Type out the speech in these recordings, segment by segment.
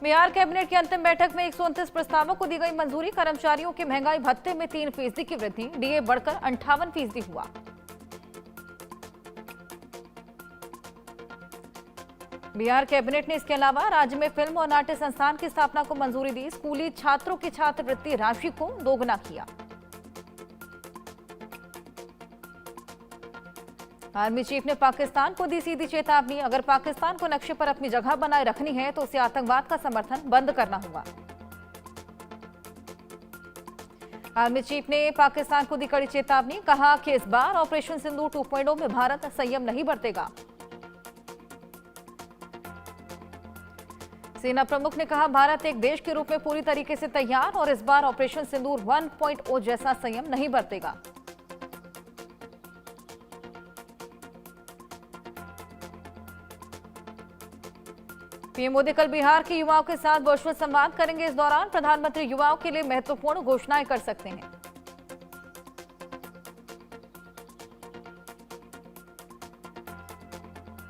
Bihar cabinet की अंतिम बैठक में 129 प्रस्तावों को दी गई मंजूरी। कर्मचारियों के महंगाई भत्ते में 3% की वृद्धि, डीए बढ़कर 58% हुआ। बिहार कैबिनेट ने इसके अलावा राज्य में फिल्म और नाट्य संस्थान की स्थापना को मंजूरी दी। स्कूली छात्रों की छात्रवृत्ति राशि को दोगुना किया। आर्मी चीफ ने पाकिस्तान को दी सीधी चेतावनी, अगर पाकिस्तान को नक्शे पर अपनी जगह बनाए रखनी है तो उसे आतंकवाद का समर्थन बंद करना होगा। आर्मी चीफ ने पाकिस्तान को दी कड़ी चेतावनी, कहा कि इस बार ऑपरेशन सिंदूर 2.0 में भारत संयम नहीं बरतेगा। सेना प्रमुख ने कहा, भारत एक देश के रूप में पूरी तरीके से तैयार और इस बार ऑपरेशन सिंदूर 1.0 जैसा संयम नहीं बरतेगा। पीएम मोदी कल बिहार के युवाओं के साथ वर्चुअल संवाद करेंगे। इस दौरान प्रधानमंत्री युवाओं के लिए महत्वपूर्ण घोषणाएं कर सकते हैं।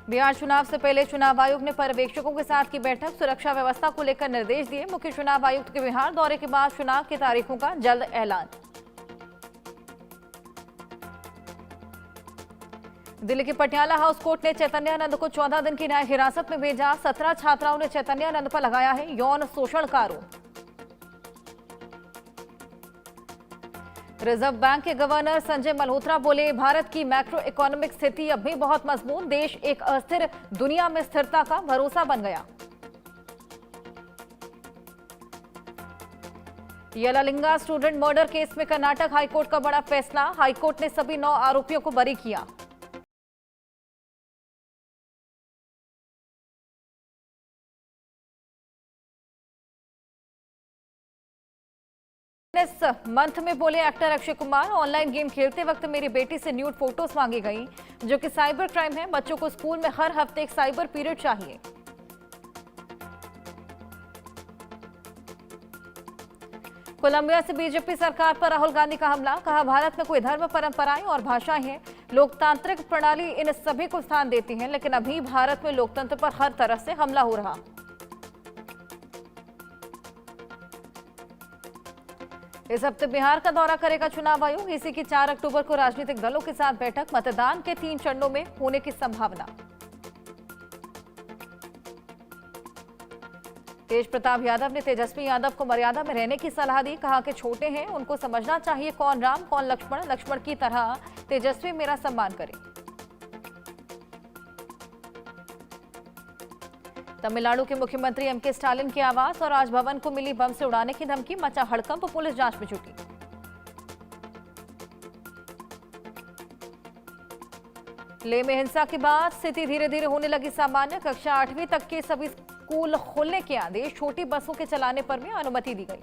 बिहार चुनाव से पहले चुनाव आयोग ने पर्यवेक्षकों के साथ की बैठक, सुरक्षा व्यवस्था को लेकर निर्देश दिए। मुख्य चुनाव आयुक्त के बिहार दौरे के बाद चुनाव की तारीखों का जल्द ऐलान। दिल्ली के पटियाला हाउस कोर्ट ने चैतन्यानंद को 14 दिन की न्याय हिरासत में भेजा। 17 छात्राओं ने चैतन्यानंद पर लगाया है यौन शोषण का आरोप। रिजर्व बैंक के गवर्नर संजय मल्होत्रा बोले, भारत की मैक्रो इकोनॉमिक स्थिति अब भी बहुत मजबूत, देश एक अस्थिर दुनिया में स्थिरता का भरोसा बन गया। यलालिंगा स्टूडेंट मर्डर केस में कर्नाटक हाईकोर्ट का बड़ा फैसला, हाईकोर्ट ने सभी 9 आरोपियों को बरी किया। इस मंथ में बोले actor Akshay Kumar, online game खेलते वक्त मेरी बेटी से न्यूड फोटोज मांगी गई, जो कि साइबर क्राइम है। बच्चों को स्कूल में हर हफ्ते एक साइबर पीरियड चाहिए। कोलंबिया से बीजेपी सरकार पर राहुल गांधी का हमला, कहा भारत में कोई धर्म, परंपराएं और भाषाएं हैं, लोकतांत्रिक प्रणाली इन सभी को स्थान देती है, लेकिन अभी भारत में लोकतंत्र पर हर तरह से हमला हो रहा। इस हफ्ते बिहार का दौरा करेगा चुनाव आयोग। इसी की 4 अक्टूबर को राजनीतिक दलों के साथ बैठक, मतदान के 3 चरणों में होने की संभावना। तेज प्रताप यादव ने तेजस्वी यादव को मर्यादा में रहने की सलाह दी, कहा कि छोटे हैं, उनको समझना चाहिए कौन राम कौन लक्ष्मण, लक्ष्मण की तरह तेजस्वी मेरा सम्मान करे। तमिलनाडु के मुख्यमंत्री एमके स्टालिन के आवास और राजभवन को मिली बम से उड़ाने की धमकी, मचा हड़कंप, पुलिस जांच में जुटी। लेह में हिंसा के बाद स्थिति धीरे धीरे होने लगी सामान्य। कक्षा 8वीं तक के सभी स्कूल खोलने के आदेश, छोटी बसों के चलाने पर भी अनुमति दी गई।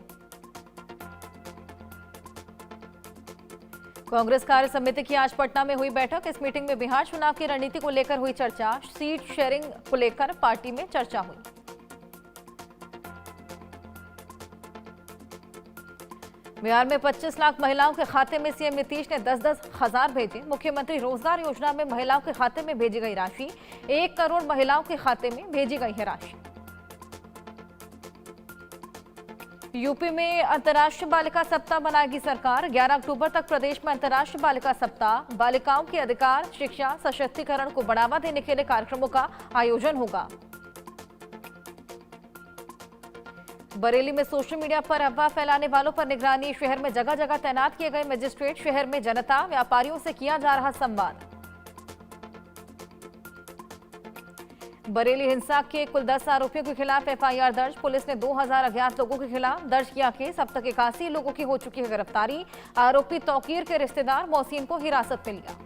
कांग्रेस कार्य समिति की आज पटना में हुई बैठक। इस मीटिंग में बिहार चुनाव की रणनीति को लेकर हुई चर्चा, सीट शेयरिंग को लेकर पार्टी में चर्चा हुई। बिहार में 25 लाख महिलाओं के खाते में सीएम नीतीश ने 10-10 हजार भेजे। मुख्यमंत्री रोजगार योजना में महिलाओं के खाते में भेजी गई राशि, 1 करोड़ महिलाओं के खाते में भेजी गई है राशि। यूपी में अंतर्राष्ट्रीय बालिका सप्ताह मनाएगी सरकार। 11 अक्टूबर तक प्रदेश में अंतर्राष्ट्रीय बालिका सप्ताह, बालिकाओं के अधिकार, शिक्षा, सशक्तिकरण को बढ़ावा देने के लिए कार्यक्रमों का आयोजन होगा। बरेली में सोशल मीडिया पर अफवाह फैलाने वालों पर निगरानी, शहर में जगह जगह तैनात किए गए मजिस्ट्रेट। शहर में जनता, व्यापारियों से किया जा रहा संवाद। बरेली हिंसा के कुल 10 आरोपियों के खिलाफ एफआईआर दर्ज। पुलिस ने 2000 अज्ञात लोगों के खिलाफ दर्ज किया केस। अब तक 81 लोगों की हो चुकी है गिरफ्तारी। आरोपी तौकीर के रिश्तेदार मोहसिन को हिरासत में लिया।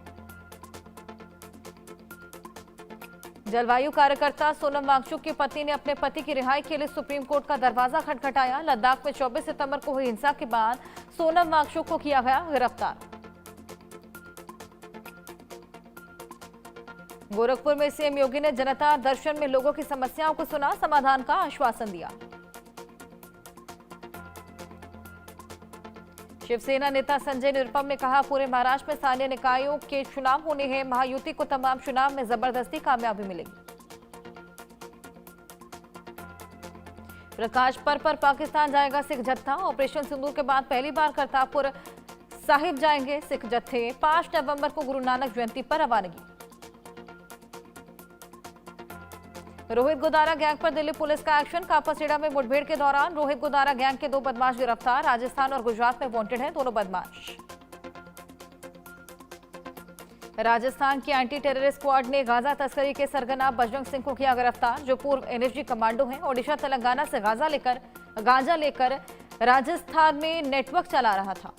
जलवायु कार्यकर्ता सोनम वांगचुक की पत्नी ने अपने पति की रिहाई के लिए सुप्रीम कोर्ट का दरवाजा खटखटाया। लद्दाख में 24 सितंबर को हुई हिंसा के बाद सोनम वांगचुक को किया गया गिरफ्तार। गोरखपुर में सीएम योगी ने जनता दर्शन में लोगों की समस्याओं को सुना, समाधान का आश्वासन दिया। शिवसेना नेता संजय निरुपम ने कहा, पूरे महाराष्ट्र में स्थानीय निकायों के चुनाव होने हैं, महायुति को तमाम चुनाव में जबरदस्ती कामयाबी मिलेगी। प्रकाश पर्व पर पाकिस्तान जाएगा सिख जत्था। ऑपरेशन सिंदूर के बाद पहली बार करतारपुर साहिब जाएंगे सिख जत्थे। 5 नवंबर को गुरु नानक जयंती पर रवानगी। रोहित गोदारा गैंग पर दिल्ली पुलिस का एक्शन। कापासेड़ा में मुठभेड़ के दौरान रोहित गोदारा गैंग के 2 बदमाश गिरफ्तार। राजस्थान और गुजरात में वांटेड हैं दोनों बदमाश। राजस्थान की एंटी टेररिस्ट स्क्वाड ने गाजा तस्करी के सरगना बजरंग सिंह को किया गिरफ्तार, जो पूर्व एनएसजी कमांडो हैं। ओडिशा तेलंगाना से गांजा लेकर राजस्थान में नेटवर्क चला रहा था।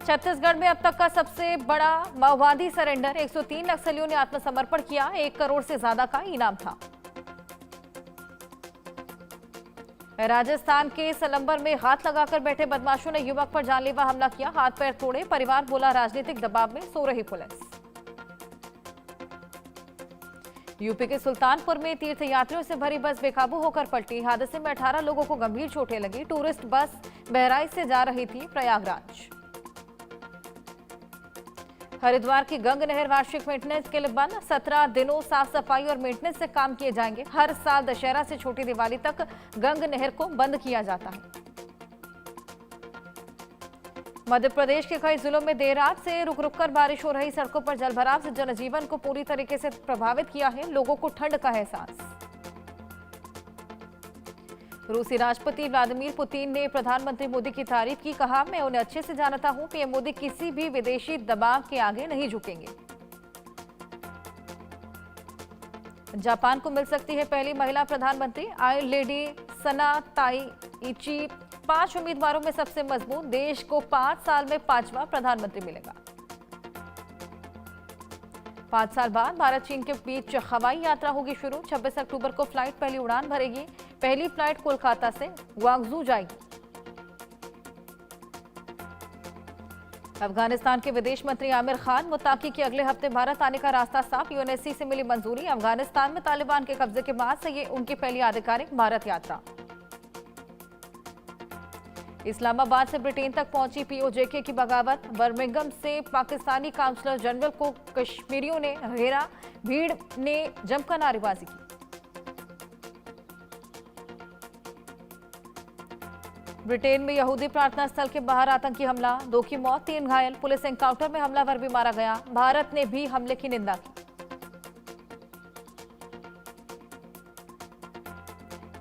छत्तीसगढ़ में अब तक का सबसे बड़ा माओवादी सरेंडर। 103 नक्सलियों ने आत्मसमर्पण किया। 1 करोड़ से ज्यादा का इनाम था। राजस्थान के सलंबर में हाथ लगाकर बैठे बदमाशों ने युवक पर जानलेवा हमला किया। हाथ पैर तोड़े। परिवार बोला राजनीतिक दबाव में सो रही पुलिस। यूपी के सुल्तानपुर में तीर्थयात्रियों से भरी बस बेकाबू होकर पलटी। हादसे में 18 लोगों को गंभीर चोटें लगी। टूरिस्ट बस बहराइच से जा रही थी प्रयागराज। हरिद्वार की गंग नहर वार्षिक मेंटेनेंस के लिए बंद। 17 दिनों साफ सफाई और मेंटेनेंस से काम किए जाएंगे। हर साल दशहरा से छोटी दिवाली तक गंग नहर को बंद किया जाता है। मध्य प्रदेश के कई जिलों में देर रात से रुक रुक कर बारिश हो रही। सड़कों पर जलभराव से जनजीवन को पूरी तरीके से प्रभावित किया है। लोगों को ठंड का एहसास। रूसी राष्ट्रपति व्लादिमीर पुतिन ने प्रधानमंत्री मोदी की तारीफ की। कहा, मैं उन्हें अच्छे से जानता हूं। पीएम मोदी किसी भी विदेशी दबाव के आगे नहीं झुकेंगे। जापान को मिल सकती है पहली महिला प्रधानमंत्री। आयरन लेडी सना ताइची 5 उम्मीदवारों में सबसे मजबूत। देश को 5 साल में 5वां प्रधानमंत्री मिलेगा। 5 साल बाद भारत चीन के बीच हवाई यात्रा होगी शुरू। 26 अक्टूबर को फ्लाइट पहली उड़ान भरेगी। पहली फ्लाइट कोलकाता से ग्वांगझू जाएगी। अफगानिस्तान के विदेश मंत्री आमिर खान मुत्ताकी के अगले हफ्ते भारत आने का रास्ता साफ। यूएनएससी से मिली मंजूरी। अफगानिस्तान में तालिबान के कब्जे के बाद से ये उनकी पहली आधिकारिक भारत यात्रा। इस्लामाबाद से ब्रिटेन तक पहुंची पीओजेके की बगावत। बर्मिंघम से पाकिस्तानी काउंसलर जनरल को कश्मीरियों ने घेरा। भीड़ ने जमकर नारेबाजी की। ब्रिटेन में यहूदी प्रार्थना स्थल के बाहर आतंकी हमला। 2 की मौत, 3 घायल। पुलिस एनकाउंटर में हमलावर भी मारा गया। भारत ने भी हमले की निंदा की।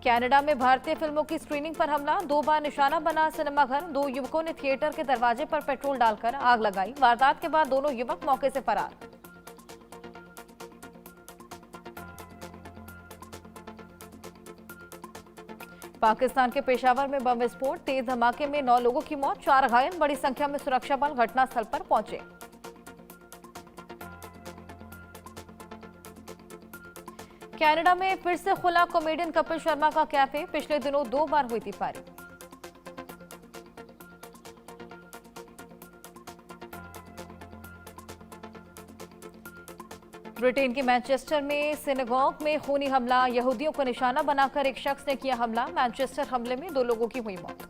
कनाडा में भारतीय फिल्मों की स्क्रीनिंग पर हमला। 2 बार निशाना बना सिनेमाघर। 2 युवकों ने थिएटर के दरवाजे पर पेट्रोल डालकर आग लगाई। वारदात के बाद दोनों युवक मौके से फरार। पाकिस्तान के पेशावर में बम विस्फोट। तेज धमाके में 9 लोगों की मौत, 4 घायल। बड़ी संख्या में सुरक्षा बल घटनास्थल पर पहुंचे। कनाडा में फिर से खुला कॉमेडियन कपिल शर्मा का कैफे। पिछले दिनों 2 बार हुई थी फायरिंग। ब्रिटेन के मैनचेस्टर में सिनेगॉग में खूनी हमला। यहूदियों को निशाना बनाकर एक शख्स ने किया हमला। मैनचेस्टर हमले में 2 लोगों की हुई मौत।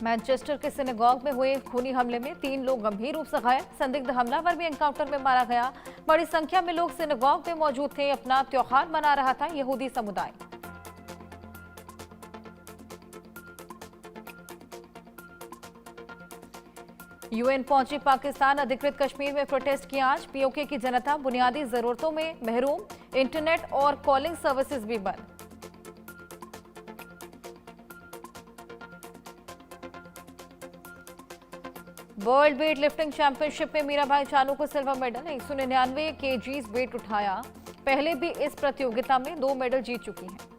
मैनचेस्टर के सिनेगॉग में हुए खूनी हमले में 3 लोग गंभीर रूप से घायल। संदिग्ध हमलावर भी एनकाउंटर में मारा गया। बड़ी संख्या में लोग सिनेगॉग में मौजूद थे। अपना त्योहार मना रहा था यहूदी समुदाय। यूएन पहुंची पाकिस्तान। अधिकृत कश्मीर में प्रोटेस्ट किया आज। पीओके की जनता बुनियादी जरूरतों में महरूम। इंटरनेट और कॉलिंग सर्विसेज भी बंद। वर्ल्ड वेट लिफ्टिंग चैंपियनशिप में मीराबाई चानू को सिल्वर मेडल। 199 केजीज वेट उठाया। पहले भी इस प्रतियोगिता में 2 मेडल जीत चुकी हैं।